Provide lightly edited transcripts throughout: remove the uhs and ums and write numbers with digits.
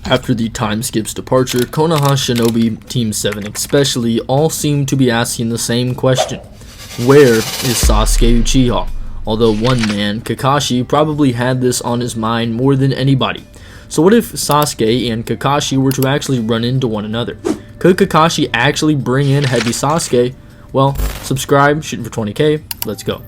After the time skip's departure, Konoha, Shinobi, Team 7 especially, all seem to be asking the same question. Where is Sasuke Uchiha? Although one man, Kakashi, probably had this on his mind more than anybody. So what if Sasuke and Kakashi were to actually run into one another? Could Kakashi actually bring in heavy Sasuke? Well, subscribe, shooting for 20k, let's go.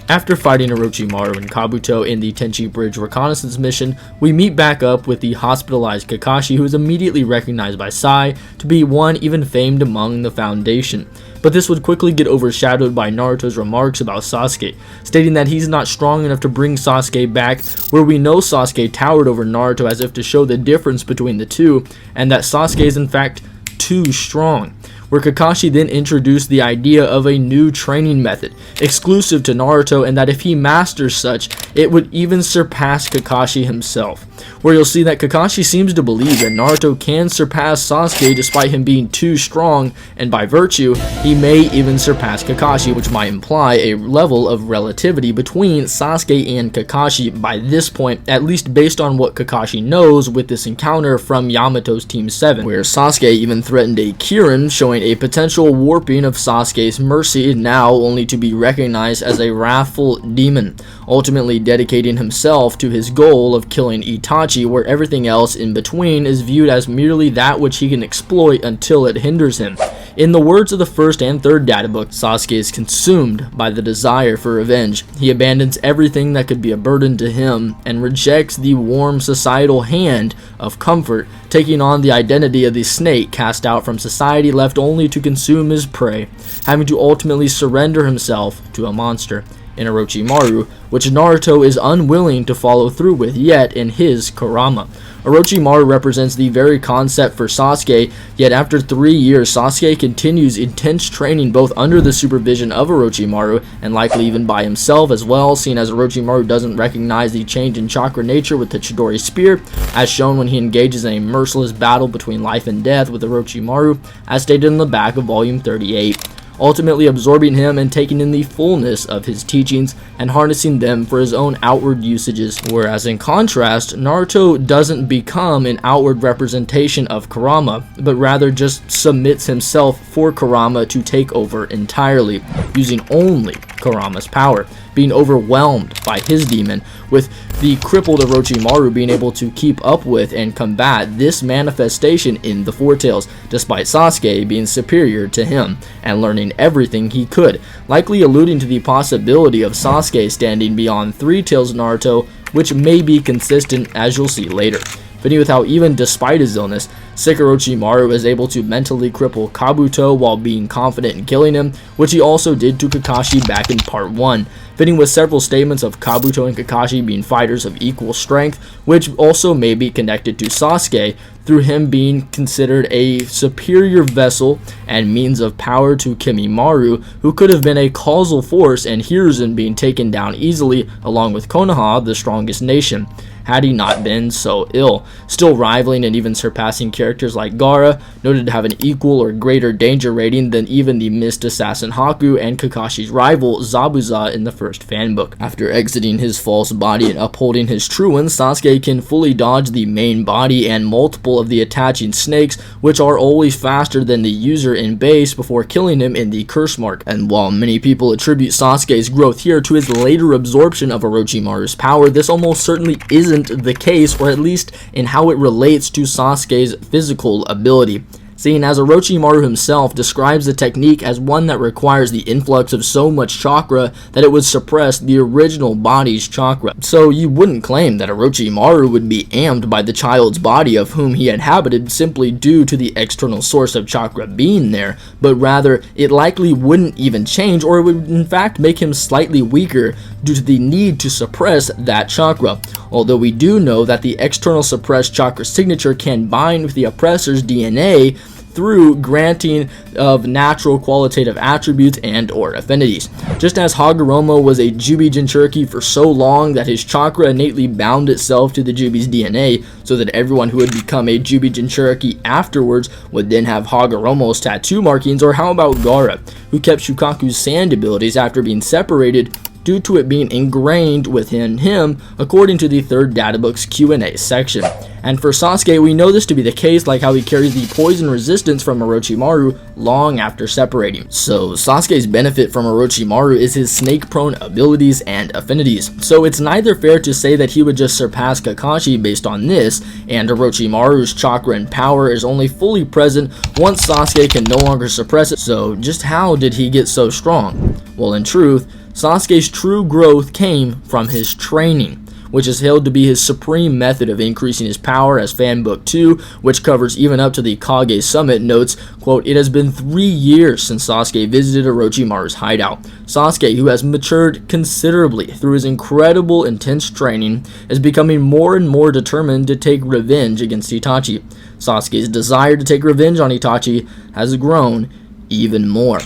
After fighting Orochimaru and Kabuto in the Tenchi Bridge reconnaissance mission, we meet back up with the hospitalized Kakashi, who is immediately recognized by Sai to be one even famed among the Foundation. But this would quickly get overshadowed by Naruto's remarks about Sasuke, stating that he's not strong enough to bring Sasuke back, where we know Sasuke towered over Naruto as if to show the difference between the two, and that Sasuke is in fact too strong. Where Kakashi then introduced the idea of a new training method, exclusive to Naruto, and that if he masters such, it would even surpass Kakashi himself. Where you'll see that Kakashi seems to believe that Naruto can surpass Sasuke despite him being too strong, and by virtue, he may even surpass Kakashi, which might imply a level of relativity between Sasuke and Kakashi by this point, at least based on what Kakashi knows with this encounter from Yamato's Team 7, where Sasuke even threatened a Kirin, showing a potential warping of Sasuke's mercy, now only to be recognized as a wrathful demon, ultimately dedicating himself to his goal of killing Itachi, where everything else in between is viewed as merely that which he can exploit until it hinders him. In the words of the first and third data book, Sasuke is consumed by the desire for revenge. He abandons everything that could be a burden to him and rejects the warm societal hand of comfort, taking on the identity of the snake cast out from society, left only to consume his prey, having to ultimately surrender himself to a monster in Orochimaru, which Naruto is unwilling to follow through with yet in his Kurama. Orochimaru represents the very concept for Sasuke, yet after 3 years, Sasuke continues intense training both under the supervision of Orochimaru and likely even by himself as well, seeing as Orochimaru doesn't recognize the change in chakra nature with the Chidori Spear, as shown when he engages in a merciless battle between life and death with Orochimaru, as stated in the back of volume 38. Ultimately absorbing him and taking in the fullness of his teachings and harnessing them for his own outward usages, whereas in contrast, Naruto doesn't become an outward representation of Kurama, but rather just submits himself for Kurama to take over entirely, using only Kurama's power, being overwhelmed by his demon, with the crippled Orochimaru being able to keep up with and combat this manifestation in the Four Tails, despite Sasuke being superior to him and learning everything he could, likely alluding to the possibility of Sasuke standing beyond Three Tails Naruto, which may be consistent, as you'll see later. Fitting with how even despite his illness, sick Orochimaru is able to mentally cripple Kabuto while being confident in killing him, which he also did to Kakashi back in part 1. Fitting with several statements of Kabuto and Kakashi being fighters of equal strength, which also may be connected to Sasuke, through him being considered a superior vessel and means of power to Kimimaro, who could have been a causal force and Hiruzen being taken down easily, along with Konoha, the strongest nation, had he not been so ill, still rivaling and even surpassing characters like Gaara, noted to have an equal or greater danger rating than even the missed assassin Haku and Kakashi's rival Zabuza in the first fanbook. After exiting his false body and upholding his true one, Sasuke can fully dodge the main body and multiple of the attaching snakes, which are always faster than the user in base, before killing him in the curse mark. And while many people attribute Sasuke's growth here to his later absorption of Orochimaru's power, this almost certainly isn't the case, or at least in how it relates to Sasuke's physical ability, seeing as Orochimaru himself describes the technique as one that requires the influx of so much chakra that it would suppress the original body's chakra. So you wouldn't claim that Orochimaru would be amped by the child's body of whom he inhabited simply due to the external source of chakra being there, but rather it likely wouldn't even change, or it would in fact make him slightly weaker due to the need to suppress that chakra. Although we do know that the external suppressed chakra signature can bind with the oppressor's DNA through granting of natural qualitative attributes and or affinities. Just as Hagoromo was a Jubi Jinchuriki for so long that his chakra innately bound itself to the Jubi's DNA, so that everyone who would become a Jubi Jinchuriki afterwards would then have Hagoromo's tattoo markings. Or how about Gaara, who kept Shukaku's sand abilities after being separated due to it being ingrained within him, according to the third databook's Q&A section. And for Sasuke, we know this to be the case, like how he carries the poison resistance from Orochimaru long after separating. So Sasuke's benefit from Orochimaru is his snake-prone abilities and affinities. So it's neither fair to say that he would just surpass Kakashi based on this, and Orochimaru's chakra and power is only fully present once Sasuke can no longer suppress it. So just how did he get so strong? Well, in truth, Sasuke's true growth came from his training, which is held to be his supreme method of increasing his power, as Fanbook 2, which covers even up to the Kage Summit, notes, quote, "It has been 3 years since Sasuke visited Orochimaru's hideout. Sasuke, who has matured considerably through his incredible intense training, is becoming more and more determined to take revenge against Itachi. Sasuke's desire to take revenge on Itachi has grown even more."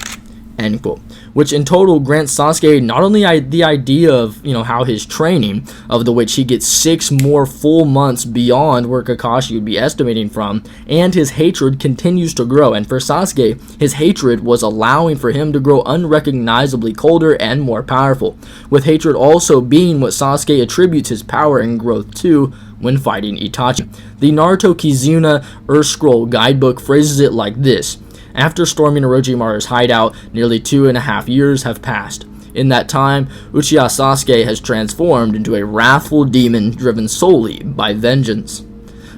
End quote. Which in total grants Sasuke not only the idea of, how his training, of the which he gets 6 more full months beyond where Kakashi would be estimating from, and his hatred continues to grow. And for Sasuke, his hatred was allowing for him to grow unrecognizably colder and more powerful, with hatred also being what Sasuke attributes his power and growth to when fighting Itachi. The Naruto Kizuna Earth Scroll guidebook phrases it like this: "After storming Orochimaru's hideout, nearly 2.5 years have passed. In that time, Uchiha Sasuke has transformed into a wrathful demon driven solely by vengeance."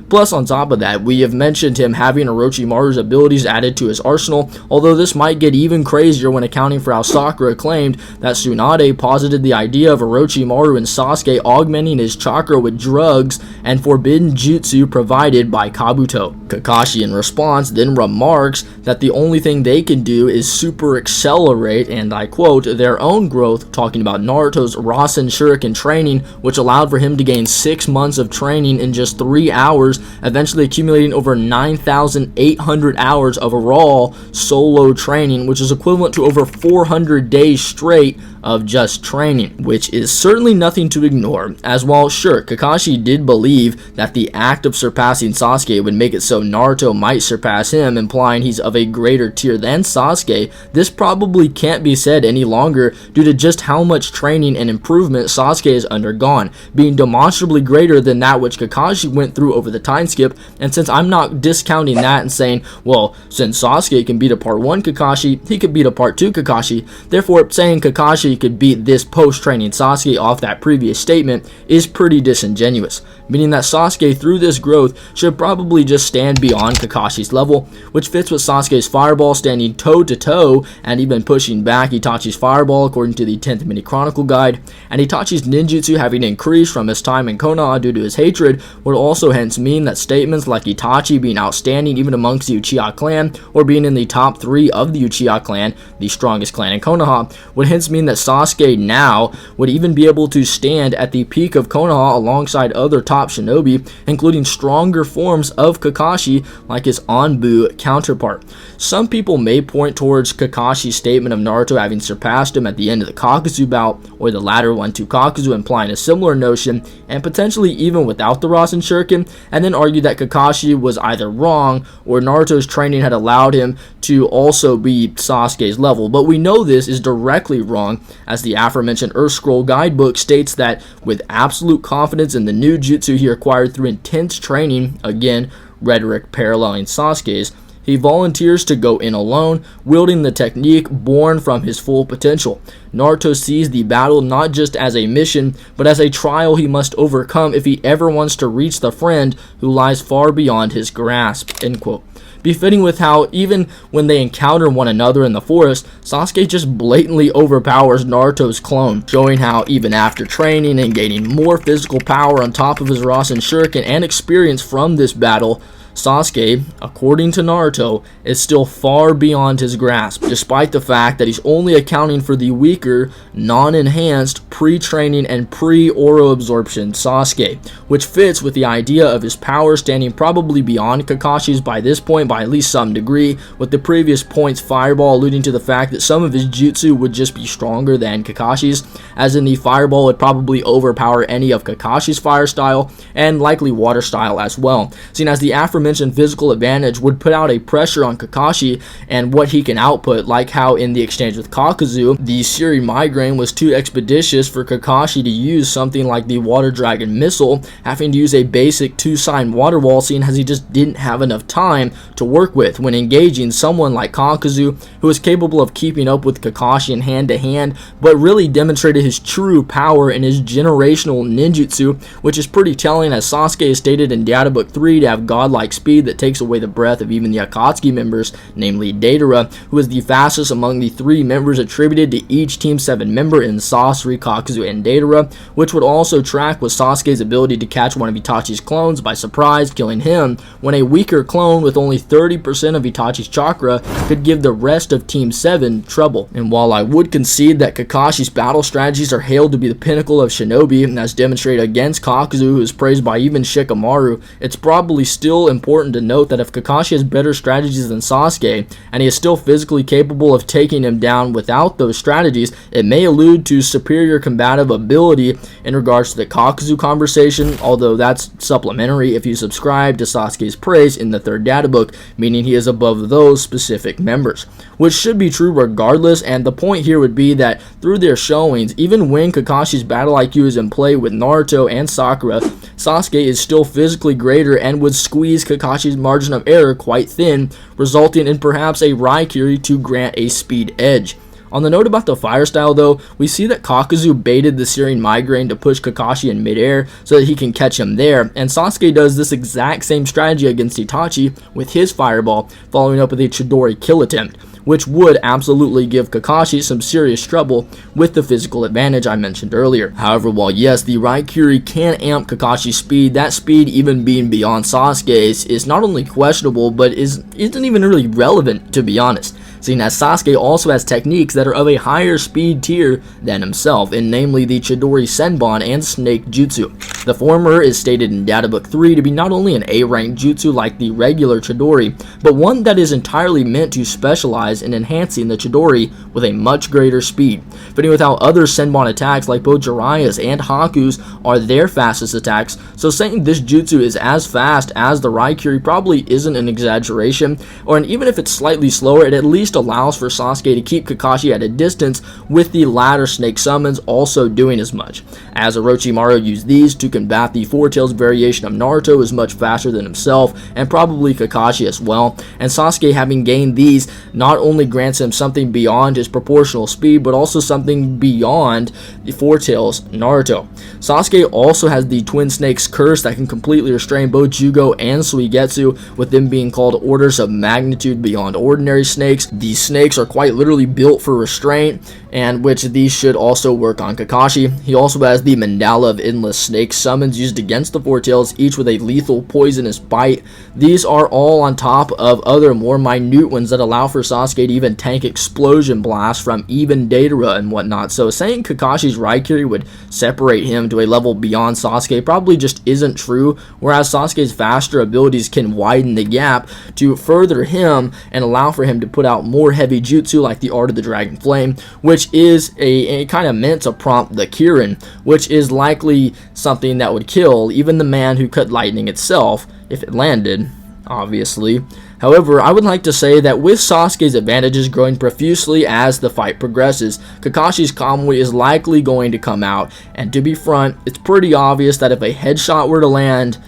Plus, on top of that, we have mentioned him having Orochimaru's abilities added to his arsenal, although this might get even crazier when accounting for how Sakura claimed that Tsunade posited the idea of Orochimaru and Sasuke augmenting his chakra with drugs and forbidden jutsu provided by Kabuto. Kakashi, in response, then remarks that the only thing they can do is super accelerate, and I quote, "their own growth," talking about Naruto's Rasen Shuriken training, which allowed for him to gain 6 months of training in just 3 hours, eventually accumulating over 9,800 hours of raw solo training, which is equivalent to over 400 days straight of just training, which is certainly nothing to ignore, as while sure, Kakashi did believe that the act of surpassing Sasuke would make it so Naruto might surpass him, implying he's of a greater tier than Sasuke, this probably can't be said any longer due to just how much training and improvement Sasuke has undergone, being demonstrably greater than that which Kakashi went through over the time skip. And since I'm not discounting that and saying, well, since Sasuke can beat a part 1 Kakashi, he could beat a part 2 Kakashi, therefore saying Kakashi could beat this post-training Sasuke off that previous statement is pretty disingenuous, meaning that Sasuke through this growth should probably just stand beyond Kakashi's level, which fits with Sasuke's fireball standing toe-to-toe and even pushing back Itachi's fireball according to the 10th Mini Chronicle guide, and Itachi's ninjutsu having increased from his time in Konoha due to his hatred would also hence mean that statements like Itachi being outstanding even amongst the Uchiha clan, or being in the top 3 of the Uchiha clan, the strongest clan in Konoha, would hence mean that Sasuke now would even be able to stand at the peak of Konoha alongside other top shinobi, including stronger forms of Kakashi like his Anbu counterpart. Some people may point towards Kakashi's statement of Naruto having surpassed him at the end of the Kakuzu bout, or the latter one to Kakuzu, implying a similar notion, and potentially even without the Rasen Shuriken, and then argue that Kakashi was either wrong or Naruto's training had allowed him to also be Sasuke's level. But we know this is directly wrong, as the aforementioned Earth Scroll guidebook states that with absolute confidence in the new jutsu he acquired through intense training, again, rhetoric paralleling Sasuke's, he volunteers to go in alone, wielding the technique born from his full potential. Naruto sees the battle not just as a mission, but as a trial he must overcome if he ever wants to reach the friend who lies far beyond his grasp. End quote. Befitting with how, even when they encounter one another in the forest, Sasuke just blatantly overpowers Naruto's clone, showing how even after training and gaining more physical power on top of his Rasen Shuriken and experience from this battle, Sasuke, according to Naruto, is still far beyond his grasp, despite the fact that he's only accounting for the weaker, non-enhanced, pre-training and pre-oro absorption Sasuke, which fits with the idea of his power standing probably beyond Kakashi's by this point by at least some degree, with the previous point's fireball alluding to the fact that some of his jutsu would just be stronger than Kakashi's, as in the fireball would probably overpower any of Kakashi's fire style, and likely water style as well, seeing as the aforementioned aforementioned physical advantage would put out a pressure on Kakashi and what he can output, like how in the exchange with Kakuzu, the Siri Migraine was too expeditious for Kakashi to use something like the Water Dragon Missile, having to use a basic 2-sign water wall, seeing as he just didn't have enough time to work with when engaging someone like Kakuzu, who is capable of keeping up with Kakashi in hand-to-hand, but really demonstrated his true power in his generational ninjutsu, which is pretty telling, as Sasuke is stated in Data Book 3 to have godlike speed that takes away the breath of even the Akatsuki members, namely Deidara, who is the fastest among the 3 members attributed to each Team 7 member in Sasori, Kakuzu, and Deidara, which would also track with Sasuke's ability to catch one of Itachi's clones by surprise, killing him, when a weaker clone with only 30% of Itachi's chakra could give the rest of Team 7 trouble. And while I would concede that Kakashi's battle strategies are hailed to be the pinnacle of Shinobi, as demonstrated against Kakuzu, who is praised by even Shikamaru, it's probably still important to note that if Kakashi has better strategies than Sasuke, and he is still physically capable of taking him down without those strategies, it may allude to superior combative ability in regards to the Kakuzu conversation, although that's supplementary if you subscribe to Sasuke's praise in the 3rd data book, meaning he is above those specific members, which should be true regardless. And the point here would be that through their showings, even when Kakashi's battle IQ is in play with Naruto and Sakura, Sasuke is still physically greater and would squeeze Kakashi's margin of error quite thin, resulting in perhaps a Raikiri to grant a speed edge. On the note about the fire style though, we see that Kakuzu baited the Searing Migraine to push Kakashi in midair so that he can catch him there, and Sasuke does this exact same strategy against Itachi with his fireball, following up with a Chidori kill attempt, which would absolutely give Kakashi some serious trouble with the physical advantage I mentioned earlier. However, while yes, the Raikiri can amp Kakashi's speed, that speed even being beyond Sasuke's is not only questionable, but isn't even really relevant, to be honest, seeing as Sasuke also has techniques that are of a higher speed tier than himself, and namely the Chidori Senbon and Snake Jutsu. The former is stated in Data Book 3 to be not only an A-rank jutsu like the regular Chidori, but one that is entirely meant to specialize in enhancing the Chidori with a much greater speed, fitting with how other Senbon attacks like both Jiraiya's and Haku's are their fastest attacks, so saying this jutsu is as fast as the Raikiri probably isn't an exaggeration, and even if it's slightly slower, it at least allows for Sasuke to keep Kakashi at a distance, with the latter snake summons also doing as much, as Orochimaru used these to combat the Four Tails variation of Naruto, who is much faster than himself, and probably Kakashi as well, and Sasuke having gained these not only grants him something beyond his proportional speed, but also something beyond the Four Tails Naruto. Sasuke also has the Twin Snakes Curse that can completely restrain both Jugo and Suigetsu, with them being called orders of magnitude beyond ordinary snakes. These snakes are quite literally built for restraint, and which these should also work on Kakashi. He also has the Mandala of Endless Snake summons used against the Four Tails, each with a lethal poisonous bite. These are all on top of other more minute ones that allow for Sasuke to even tank explosion blasts from even Deidara and whatnot. So saying Kakashi's Raikiri would separate him to a level beyond Sasuke probably just isn't true, whereas Sasuke's faster abilities can widen the gap to further him and allow for him to put out more heavy jutsu like the Art of the Dragon Flame, which is a kind of meant to prompt the Kirin, which is likely something that would kill even the man who cut lightning itself if it landed, obviously. However, I would like to say that with Sasuke's advantages growing profusely as the fight progresses, Kakashi's Kamui is likely going to come out, and to be frank, it's pretty obvious that if a headshot were to land,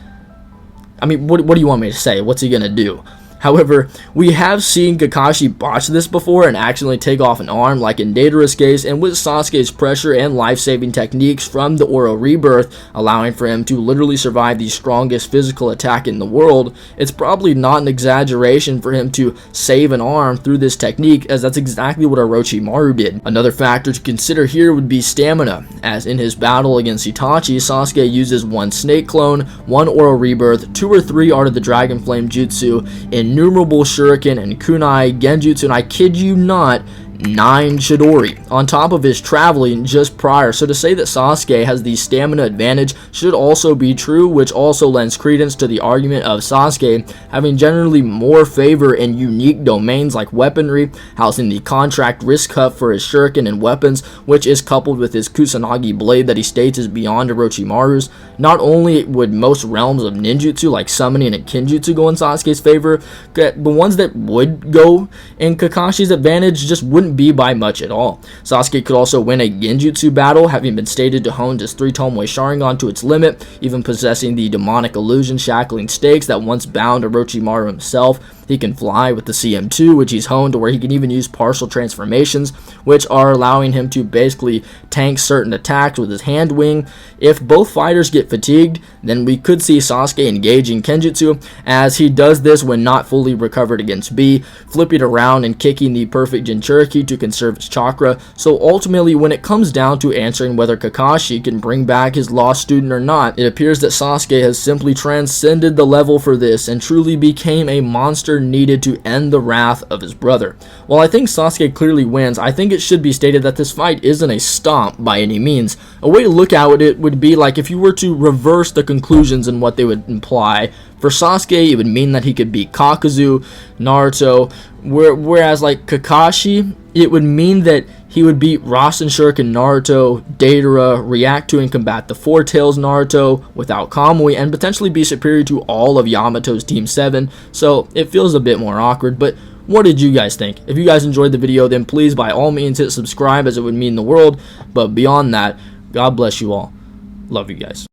I mean, what do you want me to say? What's he gonna do? However, we have seen Kakashi botch this before and accidentally take off an arm, like in Deidara's case, and with Sasuke's pressure and life-saving techniques from the Oro Rebirth, allowing for him to literally survive the strongest physical attack in the world, it's probably not an exaggeration for him to save an arm through this technique, as that's exactly what Orochimaru did. Another factor to consider here would be stamina, as in his battle against Itachi, Sasuke uses 1 Snake Clone, 1 Oro Rebirth, 2 or 3 Art of the Dragon Flame Jutsu, innumerable Shuriken and Kunai Genjutsu, and I kid you not, 9 Chidori on top of his traveling just prior. So to say that Sasuke has the stamina advantage should also be true, which also lends credence to the argument of Sasuke having generally more favor in unique domains like weaponry, housing the contract wrist cuff for his shuriken and weapons, which is coupled with his Kusanagi blade that he states is beyond Orochimaru's. Not only would most realms of ninjutsu like summoning and kinjutsu go in Sasuke's favor, the ones that would go in Kakashi's advantage just wouldn't be by much at all. Sasuke could also win a genjutsu battle, having been stated to hone his 3 Tomoe Sharingan to its limit, even possessing the demonic illusion shackling stakes that once bound Orochimaru himself. He can fly with the CM2, which he's honed to where he can even use partial transformations, which are allowing him to basically tank certain attacks with his hand wing. If both fighters get fatigued, then we could see Sasuke engaging Kenjutsu, as he does this when not fully recovered against B, flipping around and kicking the perfect Jinchuriki to conserve his chakra. So ultimately, when it comes down to answering whether Kakashi can bring back his lost student or not, it appears that Sasuke has simply transcended the level for this and truly became a monster needed to end the wrath of his brother. While I think Sasuke clearly wins, I think it should be stated that this fight isn't a stomp by any means. A way to look at it would be like if you were to reverse the conclusions and what they would imply. For Sasuke, it would mean that he could beat Kakuzu, Naruto, whereas like Kakashi, it would mean that he would beat Rasen Shuriken Naruto, Deidara, react to and combat the Four Tails Naruto without Kamui, and potentially be superior to all of Yamato's Team 7, so it feels a bit more awkward. But what did you guys think? If you guys enjoyed the video, then please by all means hit subscribe, as it would mean the world. But beyond that, God bless you all. Love you guys.